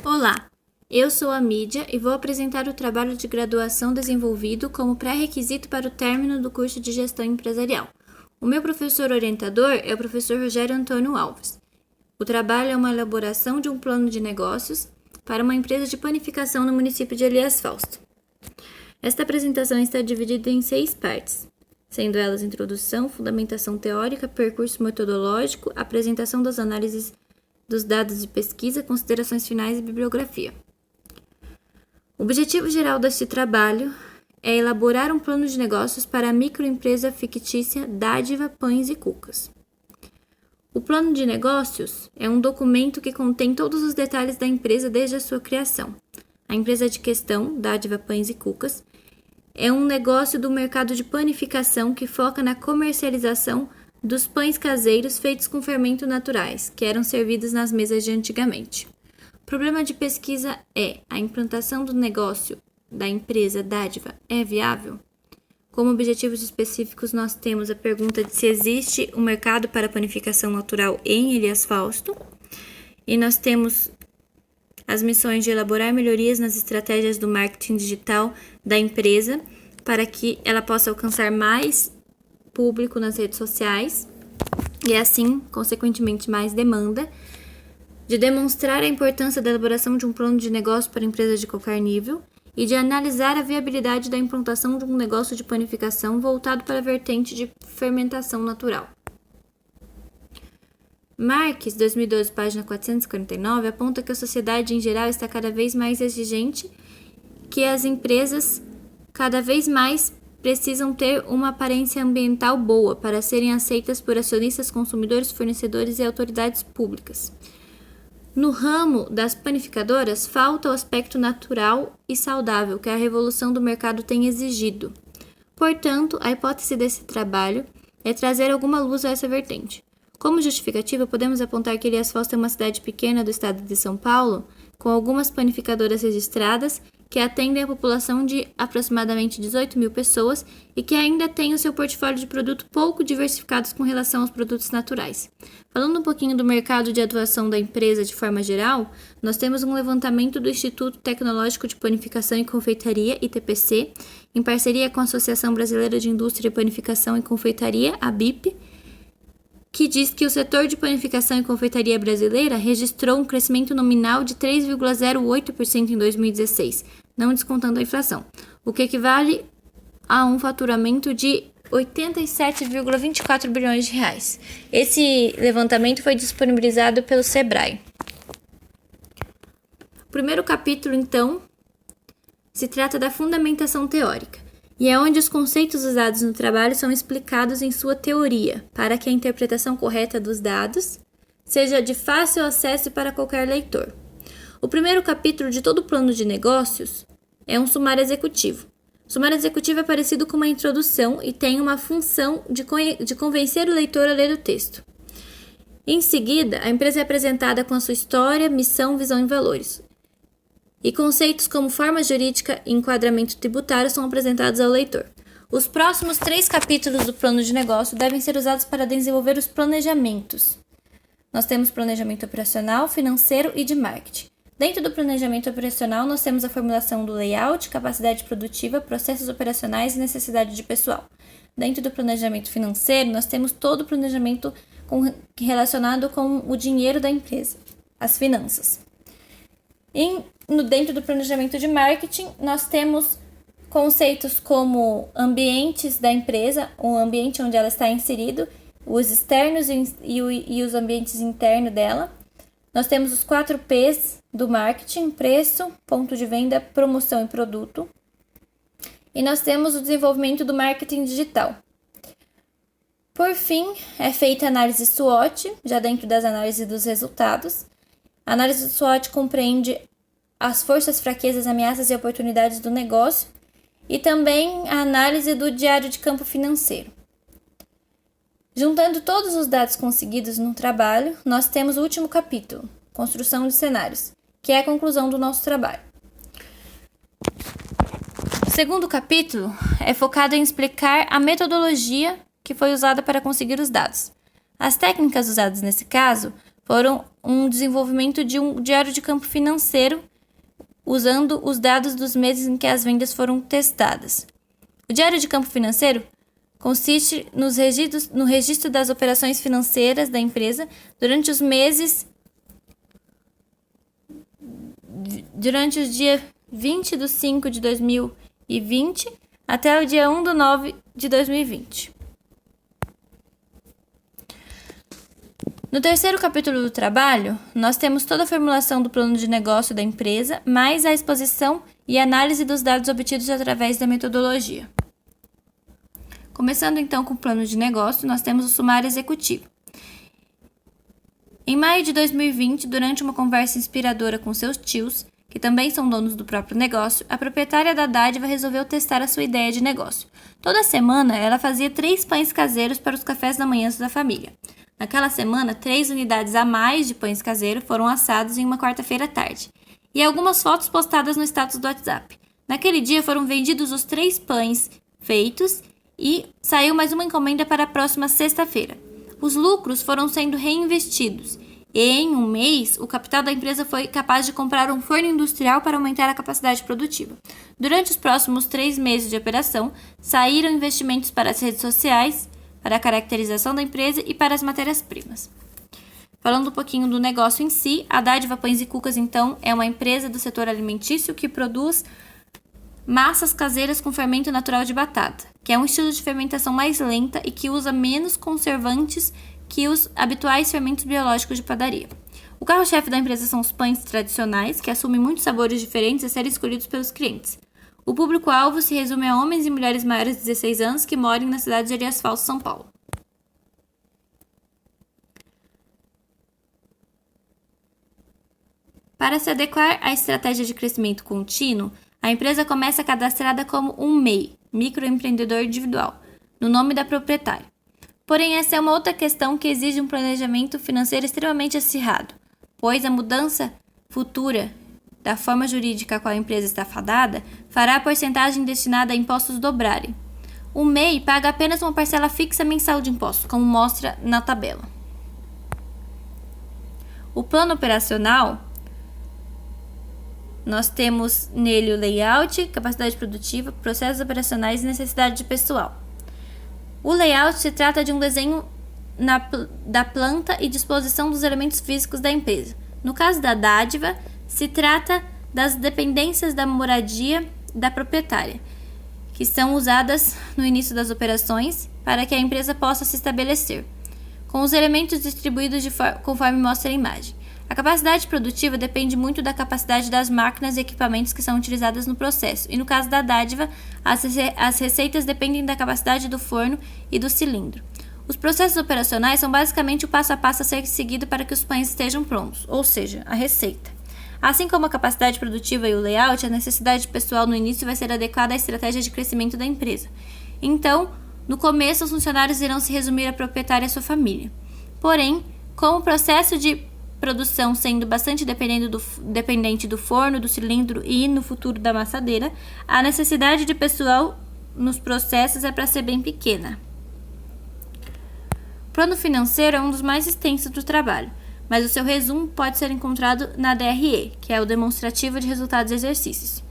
Olá, eu sou a Mídia e vou apresentar o trabalho de graduação desenvolvido como pré-requisito para o término do curso de Gestão Empresarial. O meu professor orientador é o professor Rogério Antônio Alves. O trabalho é uma elaboração de um plano de negócios para uma empresa de panificação no município de Elias Fausto. Esta apresentação está dividida em 6 partes, sendo elas introdução, fundamentação teórica, percurso metodológico, apresentação das análises dos dados de pesquisa, considerações finais e bibliografia. O objetivo geral deste trabalho é elaborar um plano de negócios para a microempresa fictícia Dádiva Pães e Cucas. O plano de negócios é um documento que contém todos os detalhes da empresa desde a sua criação. A empresa de questão, Dádiva Pães e Cucas, é um negócio do mercado de panificação que foca na comercialização dos pães caseiros feitos com fermento naturais, que eram servidos nas mesas de antigamente. O problema de pesquisa é: a implantação do negócio da empresa Dádiva é viável? Como objetivos específicos, nós temos a pergunta de se existe um mercado para panificação natural em Elias Fausto, e nós temos as missões de elaborar melhorias nas estratégias do marketing digital da empresa para que ela possa alcançar mais público nas redes sociais e assim, consequentemente, mais demanda, de demonstrar a importância da elaboração de um plano de negócio para empresas de qualquer nível e de analisar a viabilidade da implantação de um negócio de panificação voltado para a vertente de fermentação natural. Marques, 2012, página 449, aponta que a sociedade em geral está cada vez mais exigente, que as empresas cada vez mais precisam ter uma aparência ambiental boa para serem aceitas por acionistas, consumidores, fornecedores e autoridades públicas. No ramo das panificadoras, falta o aspecto natural e saudável que a revolução do mercado tem exigido. Portanto, a hipótese desse trabalho é trazer alguma luz a essa vertente. Como justificativa, podemos apontar que Elias Fausto é uma cidade pequena do estado de São Paulo, com algumas panificadoras registradas, que atendem a população de aproximadamente 18 mil pessoas e que ainda tem o seu portfólio de produto pouco diversificados com relação aos produtos naturais. Falando um pouquinho do mercado de atuação da empresa de forma geral, nós temos um levantamento do Instituto Tecnológico de Panificação e Confeitaria, ITPC, em parceria com a Associação Brasileira de Indústria de Panificação e Confeitaria, ABIP, que diz que o setor de panificação e confeitaria brasileira registrou um crescimento nominal de 3,08% em 2016, não descontando a inflação, o que equivale a um faturamento de 87,24 bilhões de reais. Esse levantamento foi disponibilizado pelo Sebrae. O primeiro capítulo, então, se trata da fundamentação teórica, e é onde os conceitos usados no trabalho são explicados em sua teoria, para que a interpretação correta dos dados seja de fácil acesso para qualquer leitor. O primeiro capítulo de todo o plano de negócios é um sumário executivo. O sumário executivo é parecido com uma introdução e tem uma função de convencer o leitor a ler o texto. Em seguida, a empresa é apresentada com a sua história, missão, visão e valores. E conceitos como forma jurídica e enquadramento tributário são apresentados ao leitor. Os próximos 3 capítulos do plano de negócio devem ser usados para desenvolver os planejamentos. Nós temos planejamento operacional, financeiro e de marketing. Dentro do planejamento operacional, nós temos a formulação do layout, capacidade produtiva, processos operacionais e necessidade de pessoal. Dentro do planejamento financeiro, nós temos todo o planejamento relacionado com o dinheiro da empresa, as finanças. Dentro do planejamento de marketing, nós temos conceitos como ambientes da empresa, o ambiente onde ela está inserido, os externos e os ambientes internos dela. Nós temos os 4 P's do marketing: preço, ponto de venda, promoção e produto. E nós temos o desenvolvimento do marketing digital. Por fim, é feita a análise SWOT, já dentro das análises dos resultados. A análise do SWOT compreende as forças, fraquezas, ameaças e oportunidades do negócio e também a análise do diário de campo financeiro. Juntando todos os dados conseguidos no trabalho, nós temos o último capítulo, construção de cenários, que é a conclusão do nosso trabalho. O segundo capítulo é focado em explicar a metodologia que foi usada para conseguir os dados. As técnicas usadas nesse caso foram um desenvolvimento de um diário de campo financeiro, usando os dados dos meses em que as vendas foram testadas. O diário de campo financeiro consiste no registro das operações financeiras da empresa durante os dia 20 de 5 de 2020 até o dia 1 de 9 de 2020. No terceiro capítulo do trabalho, nós temos toda a formulação do plano de negócio da empresa, mais a exposição e análise dos dados obtidos através da metodologia. Começando então com o plano de negócio, nós temos o sumário executivo. Em maio de 2020, durante uma conversa inspiradora com seus tios, que também são donos do próprio negócio, a proprietária da Dádiva resolveu testar a sua ideia de negócio. Toda semana, ela fazia 3 pães caseiros para os cafés da manhã da família. Naquela semana, 3 unidades a mais de pães caseiros foram assados em uma quarta-feira à tarde, e algumas fotos postadas no status do WhatsApp. Naquele dia foram vendidos os 3 pães feitos e saiu mais uma encomenda para a próxima sexta-feira. Os lucros foram sendo reinvestidos e, em um mês, o capital da empresa foi capaz de comprar um forno industrial para aumentar a capacidade produtiva. Durante os próximos 3 meses de operação, saíram investimentos para as redes sociais, para a caracterização da empresa e para as matérias-primas. Falando um pouquinho do negócio em si, a Dádiva Pães e Cucas, então, é uma empresa do setor alimentício que produz massas caseiras com fermento natural de batata, que é um estilo de fermentação mais lenta e que usa menos conservantes que os habituais fermentos biológicos de padaria. O carro-chefe da empresa são os pães tradicionais, que assumem muitos sabores diferentes a serem escolhidos pelos clientes. O público-alvo se resume a homens e mulheres maiores de 16 anos que moram na cidade de Arias Falso, São Paulo. Para se adequar à estratégia de crescimento contínuo, a empresa começa cadastrada como um MEI, microempreendedor individual, no nome da proprietária. Porém, essa é uma outra questão que exige um planejamento financeiro extremamente acirrado, pois a mudança futura da forma jurídica a qual a empresa está fadada fará a porcentagem destinada a impostos dobrarem. O MEI paga apenas uma parcela fixa mensal de impostos, como mostra na tabela. O plano operacional, nós temos nele o layout, capacidade produtiva, processos operacionais e necessidade de pessoal. O layout se trata de um desenho da planta e disposição dos elementos físicos da empresa. No caso da Dádiva, se trata das dependências da moradia da proprietária, que são usadas no início das operações para que a empresa possa se estabelecer, com os elementos distribuídos conforme mostra a imagem. A capacidade produtiva depende muito da capacidade das máquinas e equipamentos que são utilizadas no processo, e no caso da Dádiva, as receitas dependem da capacidade do forno e do cilindro. Os processos operacionais são basicamente o passo a passo a ser seguido para que os pães estejam prontos, ou seja, a receita. Assim como a capacidade produtiva e o layout, a necessidade pessoal no início vai ser adequada à estratégia de crescimento da empresa. Então, no começo, os funcionários irão se resumir à proprietária e à sua família. Porém, com o processo de produção sendo bastante dependente do forno, do cilindro e, no futuro, da massadeira, a necessidade de pessoal nos processos é para ser bem pequena. O plano financeiro é um dos mais extensos do trabalho, mas o seu resumo pode ser encontrado na DRE, que é o demonstrativo de resultados e exercícios.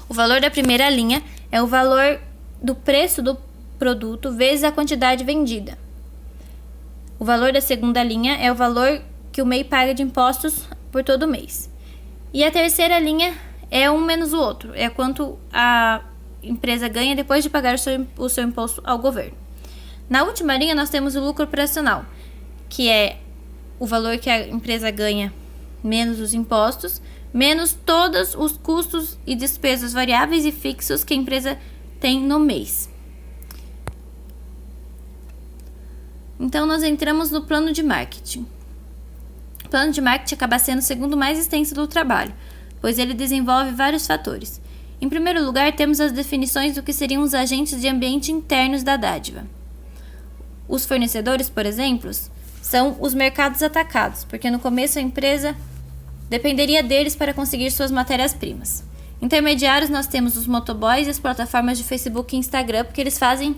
O valor da primeira linha é o valor do preço do produto vezes a quantidade vendida. O valor da segunda linha é o valor que o MEI paga de impostos por todo mês. E a terceira linha é um menos o outro, é quanto a empresa ganha depois de pagar o seu imposto ao governo. Na última linha nós temos o lucro operacional, que é o valor que a empresa ganha menos os impostos, menos todos os custos e despesas variáveis e fixos que a empresa tem no mês. Então nós entramos no plano de marketing. O plano de marketing acaba sendo o segundo mais extenso do trabalho, pois ele desenvolve vários fatores. Em primeiro lugar, temos as definições do que seriam os agentes de ambiente internos da Dádiva. Os fornecedores, por exemplo, são os mercados atacados, porque no começo a empresa dependeria deles para conseguir suas matérias-primas. Intermediários, nós temos os motoboys e as plataformas de Facebook e Instagram, porque eles fazem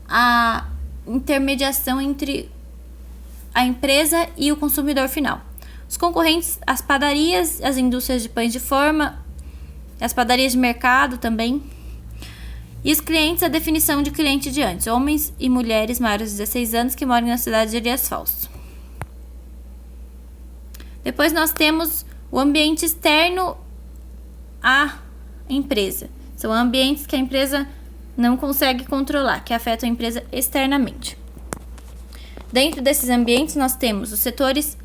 a intermediação entre a empresa e o consumidor final. Os concorrentes, as padarias, as indústrias de pães de forma, as padarias de mercado também. E os clientes, a definição de cliente de antes, homens e mulheres maiores de 16 anos que moram na cidade de Elias Fausto. Depois nós temos o ambiente externo à empresa. São ambientes que a empresa não consegue controlar, que afetam a empresa externamente. Dentro desses ambientes nós temos os setores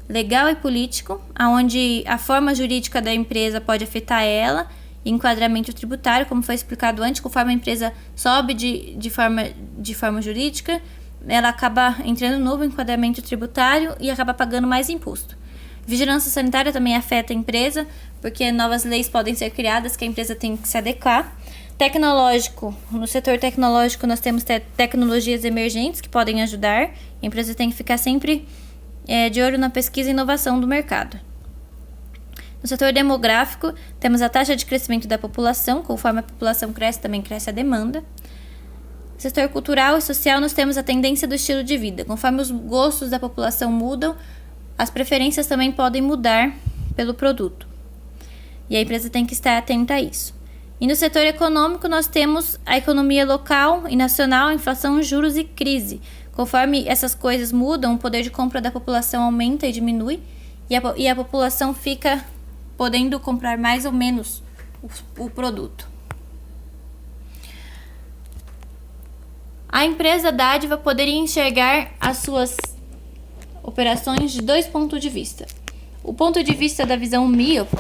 legal e político, onde a forma jurídica da empresa pode afetar ela, enquadramento tributário, como foi explicado antes, conforme a empresa sobe de forma jurídica, ela acaba entrando no novo enquadramento tributário e acaba pagando mais imposto. Vigilância sanitária também afeta a empresa, porque novas leis podem ser criadas que a empresa tem que se adequar. Tecnológico, no setor tecnológico nós temos tecnologias emergentes que podem ajudar, a empresa tem que ficar sempre de olho na pesquisa e inovação do mercado. No setor demográfico, temos a taxa de crescimento da população, conforme a população cresce, também cresce a demanda. No setor cultural e social, nós temos a tendência do estilo de vida. Conforme os gostos da população mudam, as preferências também podem mudar pelo produto. E a empresa tem que estar atenta a isso. E no setor econômico, nós temos a economia local e nacional, inflação, juros e crise. Conforme essas coisas mudam, o poder de compra da população aumenta e diminui, e a população fica podendo comprar mais ou menos o produto. A empresa dádiva poderia enxergar as suas operações de dois pontos de vista. O ponto de vista da visão míope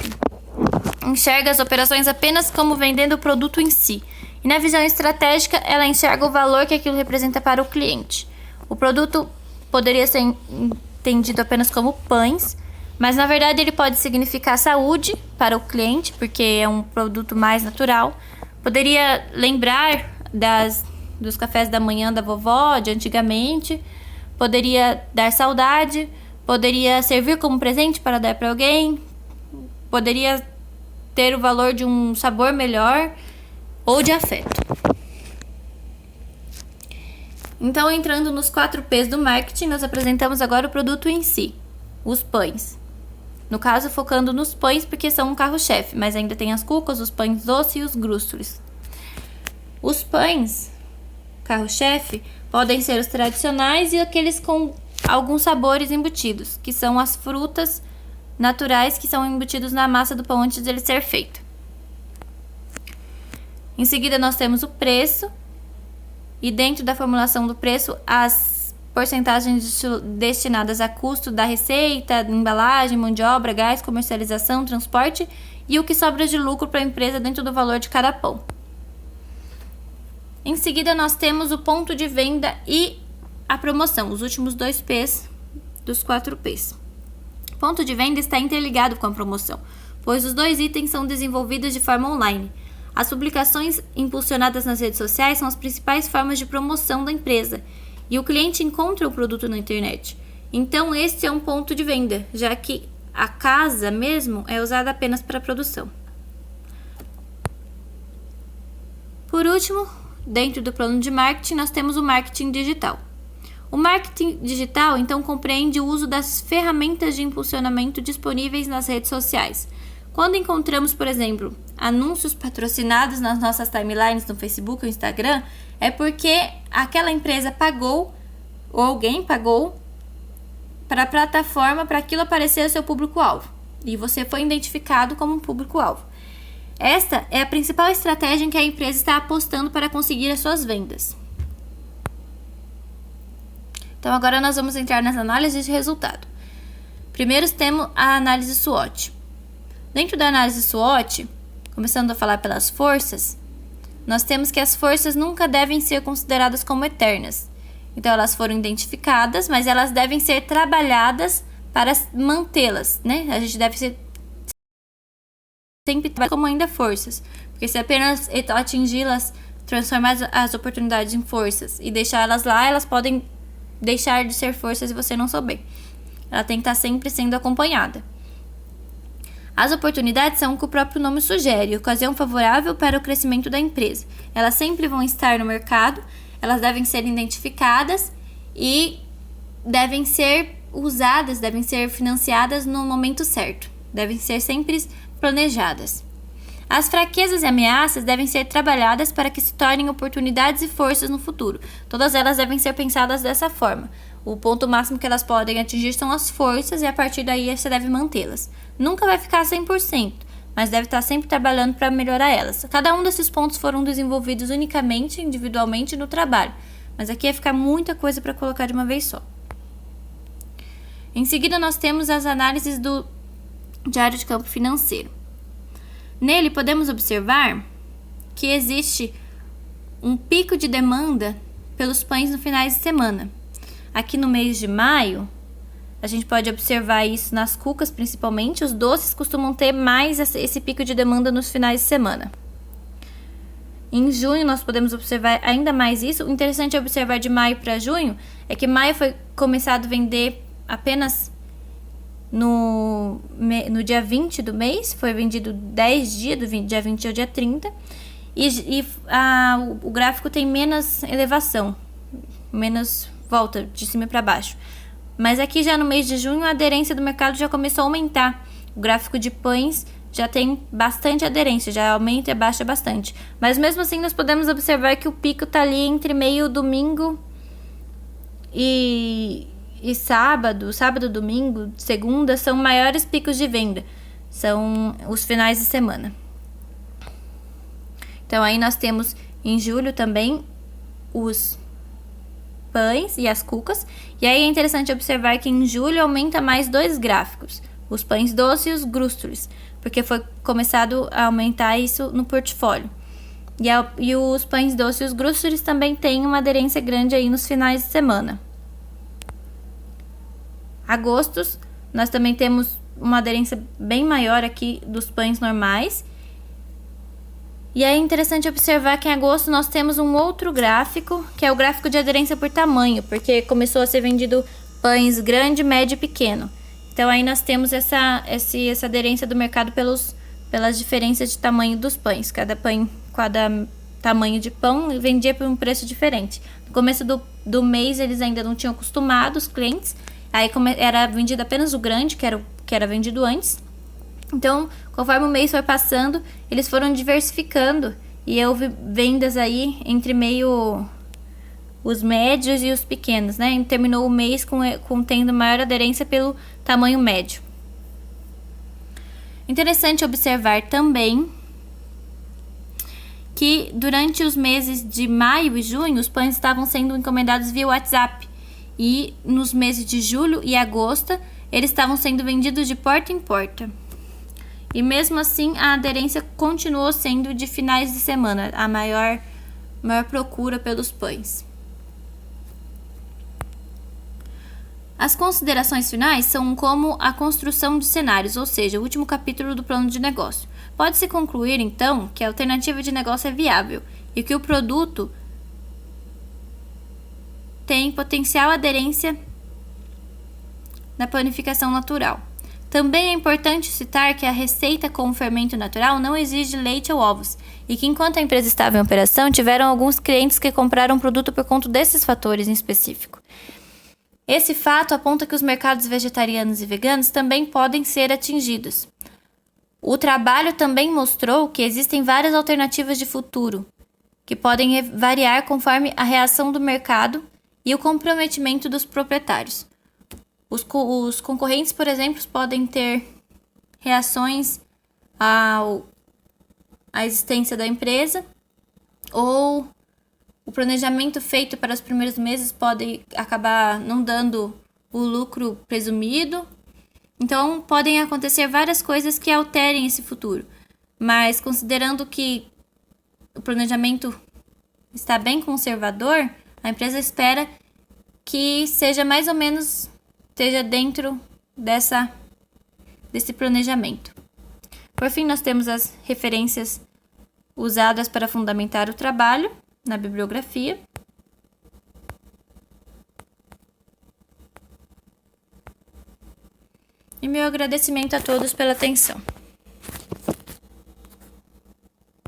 enxerga as operações apenas como vendendo o produto em si. E na visão estratégica, ela enxerga o valor que aquilo representa para o cliente. O produto poderia ser entendido apenas como pães, mas na verdade ele pode significar saúde para o cliente, porque é um produto mais natural. Poderia lembrar dos cafés da manhã da vovó, de antigamente. Poderia dar saudade, poderia servir como presente para dar para alguém, poderia ter o valor de um sabor melhor ou de afeto. Então, entrando nos 4 P's do marketing, nós apresentamos agora o produto em si, os pães. No caso, focando nos pães porque são um carro-chefe, mas ainda tem as cucas, os pães doces e os grússules. Os pães, carro-chefe, podem ser os tradicionais e aqueles com alguns sabores embutidos, que são as frutas naturais que são embutidos na massa do pão antes de ele ser feito. Em seguida, nós temos o preço, e dentro da formulação do preço, as porcentagens destinadas a custo da receita, embalagem, mão de obra, gás, comercialização, transporte e o que sobra de lucro para a empresa dentro do valor de cada pão. Em seguida, nós temos o ponto de venda e a promoção, os últimos 2 P's dos 4 P's. O ponto de venda está interligado com a promoção, pois os 2 itens são desenvolvidos de forma online. As publicações impulsionadas nas redes sociais são as principais formas de promoção da empresa, e o cliente encontra o produto na internet. Então, este é um ponto de venda, já que a casa mesmo é usada apenas para a produção. Por último, dentro do plano de marketing, nós temos o marketing digital. O marketing digital, então, compreende o uso das ferramentas de impulsionamento disponíveis nas redes sociais. Quando encontramos, por exemplo, anúncios patrocinados nas nossas timelines no Facebook ou Instagram, é porque aquela empresa pagou, ou alguém pagou, para a plataforma para aquilo aparecer ao seu público-alvo. E você foi identificado como um público-alvo. Esta é a principal estratégia em que a empresa está apostando para conseguir as suas vendas. Então, agora nós vamos entrar nas análises de resultado. Primeiro temos a análise SWOT. Dentro da análise SWOT, começando a falar pelas forças, nós temos que as forças nunca devem ser consideradas como eternas. Então, elas foram identificadas, mas elas devem ser trabalhadas para mantê-las, né? A gente deve ser sempre como ainda forças, porque se apenas atingi-las, transformar as oportunidades em forças e deixá-las lá, elas podem deixar de ser forças e você não souber. Ela tem que estar sempre sendo acompanhada. As oportunidades são o que o próprio nome sugere, ocasião favorável para o crescimento da empresa. Elas sempre vão estar no mercado, elas devem ser identificadas e devem ser usadas, devem ser financiadas no momento certo, devem ser sempre planejadas. As fraquezas e ameaças devem ser trabalhadas para que se tornem oportunidades e forças no futuro. Todas elas devem ser pensadas dessa forma. O ponto máximo que elas podem atingir são as forças e a partir daí você deve mantê-las. Nunca vai ficar 100%, mas deve estar sempre trabalhando para melhorar elas. Cada um desses pontos foram desenvolvidos unicamente, individualmente no trabalho, mas aqui vai ficar muita coisa para colocar de uma vez só. Em seguida, nós temos as análises do diário de campo financeiro. Nele, podemos observar que existe um pico de demanda pelos pães no finais de semana. Aqui no mês de maio, a gente pode observar isso nas cucas, principalmente. Os doces costumam ter mais esse pico de demanda nos finais de semana. Em junho, nós podemos observar ainda mais isso. O interessante é observar de maio para junho é que maio foi começado a vender apenas no dia 20 do mês, foi vendido 10 dias, do dia 20 ao dia 30, o gráfico tem menos elevação, menos volta de cima para baixo. Mas aqui já no mês de junho a aderência do mercado já começou a aumentar. O gráfico de pães já tem bastante aderência, já aumenta e baixa bastante. Mas mesmo assim nós podemos observar que o pico está ali entre meio domingo e sábado, domingo, segunda, são maiores picos de venda. São os finais de semana. Então, aí nós temos em julho também os pães e as cucas. E aí é interessante observar que em julho aumenta mais dois gráficos. Os pães doces e os grústules. Porque foi começado a aumentar isso no portfólio. E os pães doces e os grústules também têm uma aderência grande aí nos finais de semana. Agostos, nós também temos uma aderência bem maior aqui dos pães normais. E é interessante observar que em agosto nós temos um outro gráfico, que é o gráfico de aderência por tamanho, porque começou a ser vendido pães grande, médio e pequeno. Então aí nós temos essa aderência do mercado pelas diferenças de tamanho dos pães. Cada tamanho de pão vendia por um preço diferente. No começo do mês eles ainda não tinham acostumado os clientes. Aí era vendido apenas o grande, que era vendido antes. Então, conforme o mês foi passando, eles foram diversificando. E houve vendas aí entre meio os médios e os pequenos, né? E terminou o mês com tendo maior aderência pelo tamanho médio. Interessante observar também que durante os meses de maio e junho, os pães estavam sendo encomendados via WhatsApp. E nos meses de julho e agosto, eles estavam sendo vendidos de porta em porta. E mesmo assim, a aderência continuou sendo de finais de semana, a maior procura pelos pães. As considerações finais são como a construção de cenários, ou seja, o último capítulo do plano de negócio. Pode-se concluir, então, que a alternativa de negócio é viável e que o produto tem potencial aderência na planificação natural. Também é importante citar que a receita com o fermento natural não exige leite ou ovos, e que enquanto a empresa estava em operação, tiveram alguns clientes que compraram o produto por conta desses fatores em específico. Esse fato aponta que os mercados vegetarianos e veganos também podem ser atingidos. O trabalho também mostrou que existem várias alternativas de futuro, que podem variar conforme a reação do mercado e o comprometimento dos proprietários. Os concorrentes, por exemplo, podem ter reações à existência da empresa, ou o planejamento feito para os primeiros meses pode acabar não dando o lucro presumido. Então, podem acontecer várias coisas que alterem esse futuro. Mas, considerando que o planejamento está bem conservador, a empresa espera que seja mais ou menos, esteja dentro desse planejamento. Por fim, nós temos as referências usadas para fundamentar o trabalho na bibliografia. E meu agradecimento a todos pela atenção.